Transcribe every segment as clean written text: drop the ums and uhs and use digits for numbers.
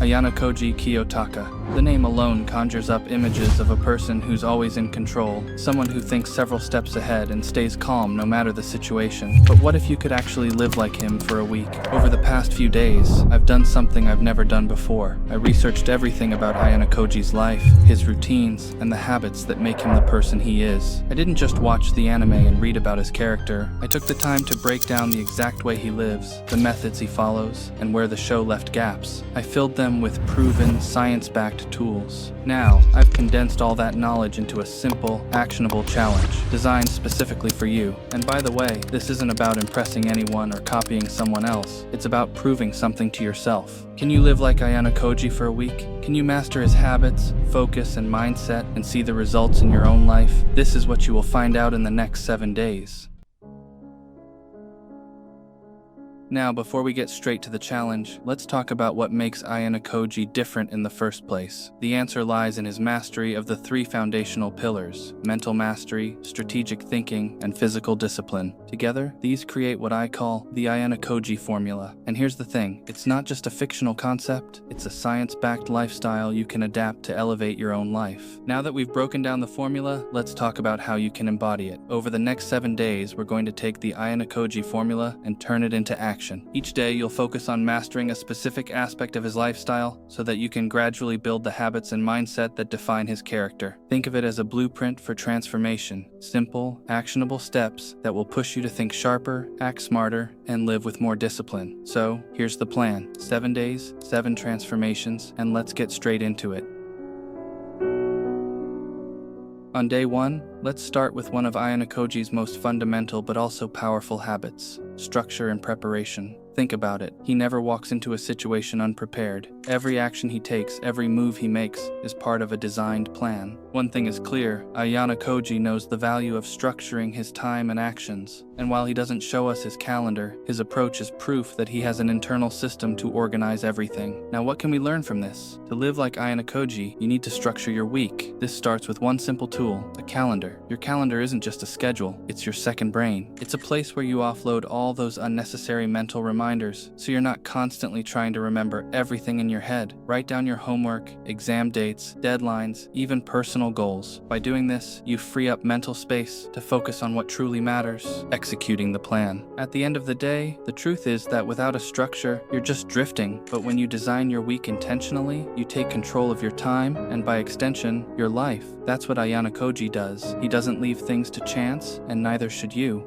Ayanokoji Formula. The name alone conjures up images of a person who's always in control, someone who thinks several steps ahead and stays calm no matter the situation. But what if you could actually live like him for a week? Over the past few days, I've done something I've never done before. I researched everything about Ayanokoji's life, his routines, and the habits that make him the person he is. I didn't just watch the anime and read about his character. I took the time to break down the exact way he lives, the methods he follows, and where the show left gaps. I filled them with proven, science-backed tools. Now, I've condensed all that knowledge into a simple, actionable challenge, designed specifically for you. And by the way, this isn't about impressing anyone or copying someone else. It's about proving something to yourself. Can you live like Ayanokoji for a week? Can you master his habits, focus, and mindset, and see the results in your own life? This is what you will find out in the next 7 days. Now, before we get straight to the challenge, let's talk about what makes Ayanokoji different in the first place. The answer lies in his mastery of the 3 foundational pillars: mental mastery, strategic thinking, and physical discipline. Together, these create what I call the Ayanokoji Formula. And here's the thing, it's not just a fictional concept, it's a science-backed lifestyle you can adapt to elevate your own life. Now that we've broken down the formula, let's talk about how you can embody it. Over the next 7 days, we're going to take the Ayanokoji Formula and turn it into action. Each day, you'll focus on mastering a specific aspect of his lifestyle so that you can gradually build the habits and mindset that define his character. Think of it as a blueprint for transformation, simple, actionable steps that will push you to think sharper, act smarter, and live with more discipline. So, here's the plan: 7 days, 7 transformations, and let's get straight into it. On day 1, let's start with one of Ayanokoji's most fundamental but also powerful habits: structure and preparation. Think about it. He never walks into a situation unprepared. Every action he takes, every move he makes, is part of a designed plan. One thing is clear, Ayanokoji knows the value of structuring his time and actions. And while he doesn't show us his calendar, his approach is proof that he has an internal system to organize everything. Now, what can we learn from this? To live like Ayanokoji, you need to structure your week. This starts with one simple tool: a calendar. Your calendar isn't just a schedule, it's your second brain. It's a place where you offload all those unnecessary mental reminders, so you're not constantly trying to remember everything in your head. Write down your homework, exam dates, deadlines, even personal goals. By doing this, you free up mental space to focus on what truly matters: executing the plan. At the end of the day, the truth is that without a structure, you're just drifting. But when you design your week intentionally, you take control of your time, and by extension, your life. That's what Ayanokoji does. He doesn't leave things to chance, and neither should you.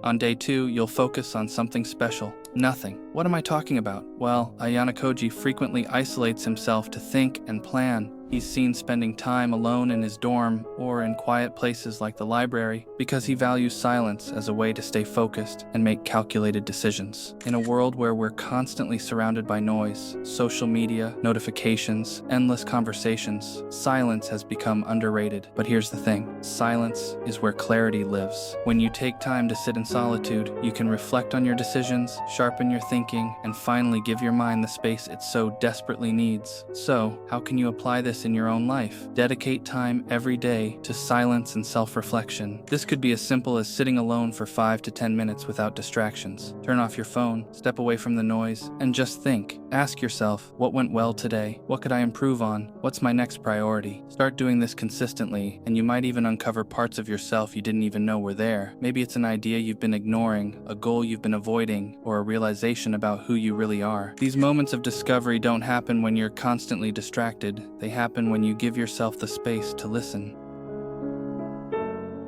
On day 2, you'll focus on something special. Nothing. What am I talking about? Well, Ayanokoji frequently isolates himself to think and plan. He's seen spending time alone in his dorm or in quiet places like the library because he values silence as a way to stay focused and make calculated decisions. In a world where we're constantly surrounded by noise, social media, notifications, endless conversations, silence has become underrated. But here's the thing: silence is where clarity lives. When you take time to sit in solitude, you can reflect on your decisions, sharpen your thinking, and finally give your mind the space it so desperately needs. So, how can you apply this in your own life? Dedicate time every day to silence and self-reflection. This could be as simple as sitting alone for 5 to 10 minutes without distractions. Turn off your phone, step away from the noise, and just think. Ask yourself, what went well today? What could I improve on? What's my next priority? Start doing this consistently, and you might even uncover parts of yourself you didn't even know were there. Maybe it's an idea you've been ignoring, a goal you've been avoiding, or a realization about who you really are. These moments of discovery don't happen when you're constantly distracted. They happen when you give yourself the space to listen.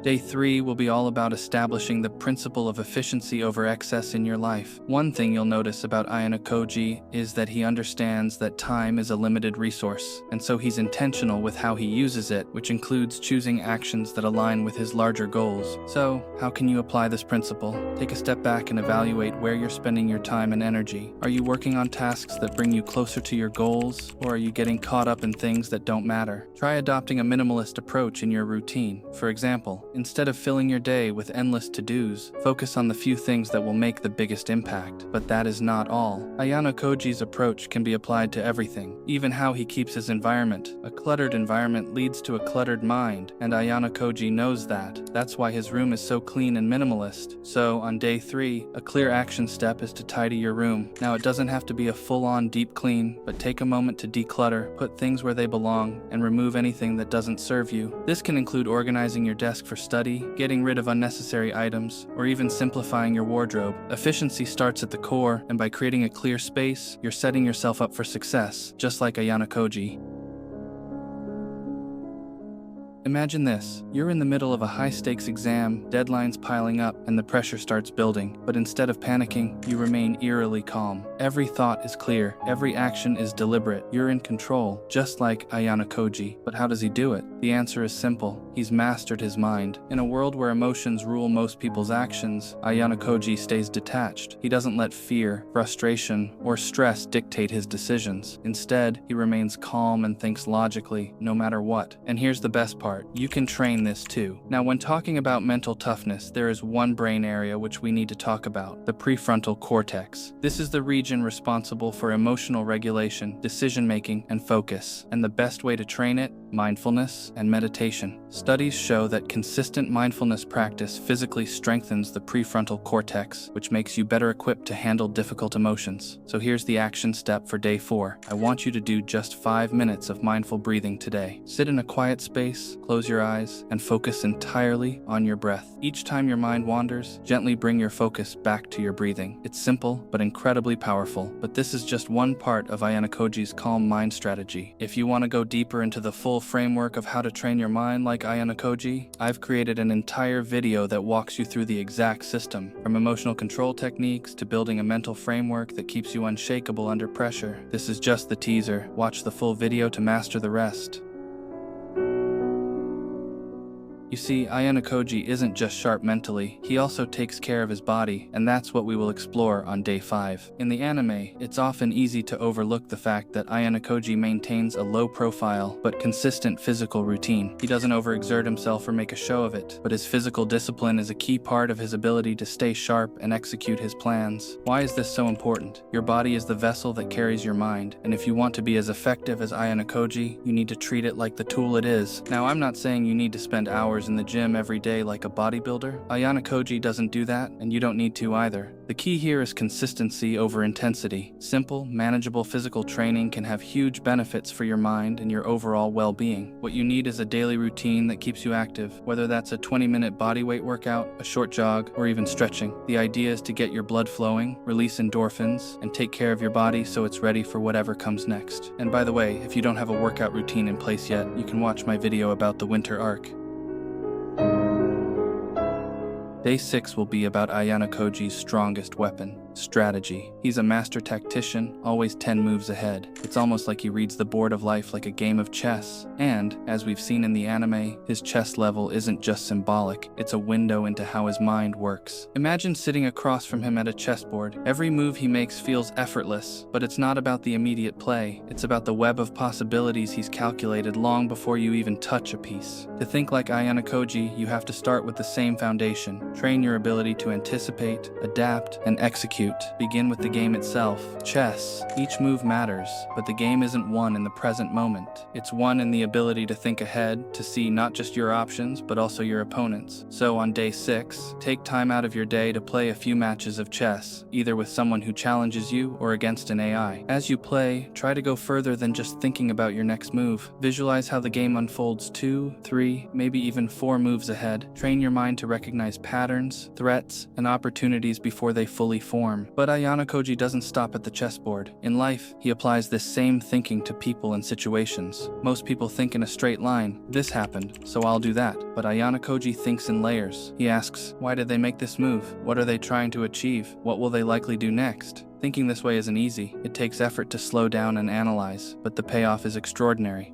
Day 3 will be all about establishing the principle of efficiency over excess in your life. One thing you'll notice about Ayanokoji is that he understands that time is a limited resource, and so he's intentional with how he uses it, which includes choosing actions that align with his larger goals. So, how can you apply this principle? Take a step back and evaluate where you're spending your time and energy. Are you working on tasks that bring you closer to your goals, or are you getting caught up in things that don't matter? Try adopting a minimalist approach in your routine. For example, Instead of filling your day with endless to-dos, focus on the few things that will make the biggest impact. But that is not all. Ayanokoji's approach can be applied to everything, even how he keeps his environment. A cluttered environment leads to a cluttered mind, and Ayanokoji knows that. That's why his room is so clean and minimalist. So, on day 3, a clear action step is to tidy your room. Now, it doesn't have to be a full-on deep clean, but take a moment to declutter, put things where they belong, and remove anything that doesn't serve you. This can include organizing your desk for study, getting rid of unnecessary items, or even simplifying your wardrobe. Efficiency starts at the core, and by creating a clear space, you're setting yourself up for success, just like Ayanokoji. Imagine this. You're in the middle of a high-stakes exam, deadlines piling up, and the pressure starts building. But instead of panicking, you remain eerily calm. Every thought is clear. Every action is deliberate. You're in control, just like Ayanokoji. But how does he do it? The answer is simple. He's mastered his mind. In a world where emotions rule most people's actions, Ayanokoji stays detached. He doesn't let fear, frustration, or stress dictate his decisions. Instead, he remains calm and thinks logically, no matter what. And here's the best part. You can train this too. Now, when talking about mental toughness, there is one brain area which we need to talk about, the prefrontal cortex. This is the region responsible for emotional regulation, decision-making, and focus. And the best way to train it? Mindfulness and meditation. Studies show that consistent mindfulness practice physically strengthens the prefrontal cortex, which makes you better equipped to handle difficult emotions. So here's the action step for day 4. I want you to do just 5 minutes of mindful breathing today. Sit in a quiet space, close your eyes, and focus entirely on your breath. Each time your mind wanders, gently bring your focus back to your breathing. It's simple, but incredibly powerful. But this is just one part of Ayanokoji's calm mind strategy. If you want to go deeper into the full framework of how to train your mind like Ayanokoji, I've created an entire video that walks you through the exact system, from emotional control techniques to building a mental framework that keeps you unshakable under pressure. This is just the teaser. Watch the full video to master the rest. You see, Ayanokoji isn't just sharp mentally, he also takes care of his body, and that's what we will explore on day 5. In the anime, it's often easy to overlook the fact that Ayanokoji maintains a low-profile but consistent physical routine. He doesn't overexert himself or make a show of it, but his physical discipline is a key part of his ability to stay sharp and execute his plans. Why is this so important? Your body is the vessel that carries your mind, and if you want to be as effective as Ayanokoji, you need to treat it like the tool it is. Now, I'm not saying you need to spend hours in the gym every day like a bodybuilder. Ayanokoji doesn't do that, and you don't need to either. The key here is consistency over intensity. Simple, manageable physical training can have huge benefits for your mind and your overall well-being. What you need is a daily routine that keeps you active, whether that's a 20-minute bodyweight workout, a short jog, or even stretching. The idea is to get your blood flowing, release endorphins, and take care of your body so it's ready for whatever comes next. And by the way, if you don't have a workout routine in place yet, you can watch my video about the winter arc. Day 6 will be about Ayanokoji's strongest weapon, strategy. He's a master tactician, always 10 moves ahead. It's almost like he reads the board of life like a game of chess. And, as we've seen in the anime, his chess level isn't just symbolic, it's a window into how his mind works. Imagine sitting across from him at a chessboard. Every move he makes feels effortless, but it's not about the immediate play. It's about the web of possibilities he's calculated long before you even touch a piece. To think like Ayanokoji, you have to start with the same foundation. Train your ability to anticipate, adapt, and execute. Begin with the game itself. Chess. Each move matters, but the game isn't won in the present moment. It's won in the ability to think ahead, to see not just your options, but also your opponents. So on day 6, take time out of your day to play a few matches of chess, either with someone who challenges you or against an AI. As you play, try to go further than just thinking about your next move. Visualize how the game unfolds 2, 3, maybe even 4 moves ahead. Train your mind to recognize patterns, threats, and opportunities before they fully form. But Ayanokoji doesn't stop at the chessboard. In life, he applies this same thinking to people and situations. Most people think in a straight line. This happened, so I'll do that. But Ayanokoji thinks in layers. He asks, why did they make this move? What are they trying to achieve? What will they likely do next? Thinking this way isn't easy. It takes effort to slow down and analyze, but the payoff is extraordinary.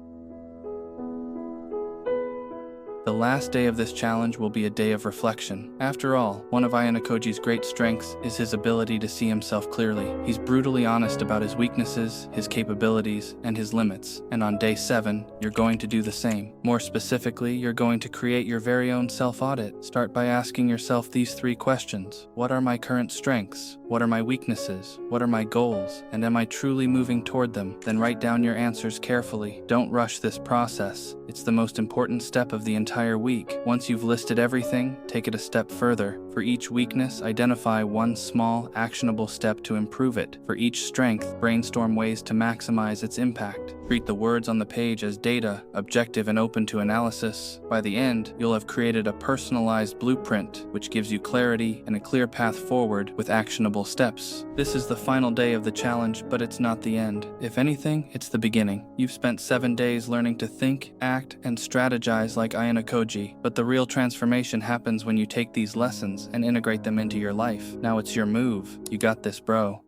The last day of this challenge will be a day of reflection. After all, one of Ayanokoji's great strengths is his ability to see himself clearly. He's brutally honest about his weaknesses, his capabilities, and his limits. And on day 7, you're going to do the same. More specifically, you're going to create your very own self-audit. Start by asking yourself these 3 questions. What are my current strengths? What are my weaknesses? What are my goals? And am I truly moving toward them? Then write down your answers carefully. Don't rush this process. It's the most important step of the entire week. Once you've listed everything, take it a step further. For each weakness, identify one small, actionable step to improve it. For each strength, brainstorm ways to maximize its impact. Treat the words on the page as data, objective and open to analysis. By the end, you'll have created a personalized blueprint, which gives you clarity and a clear path forward with actionable steps. This is the final day of the challenge, but it's not the end. If anything, it's the beginning. You've spent 7 days learning to think, act, and strategize like Ayanokoji, but the real transformation happens when you take these lessons and integrate them into your life. Now it's your move. You got this, bro.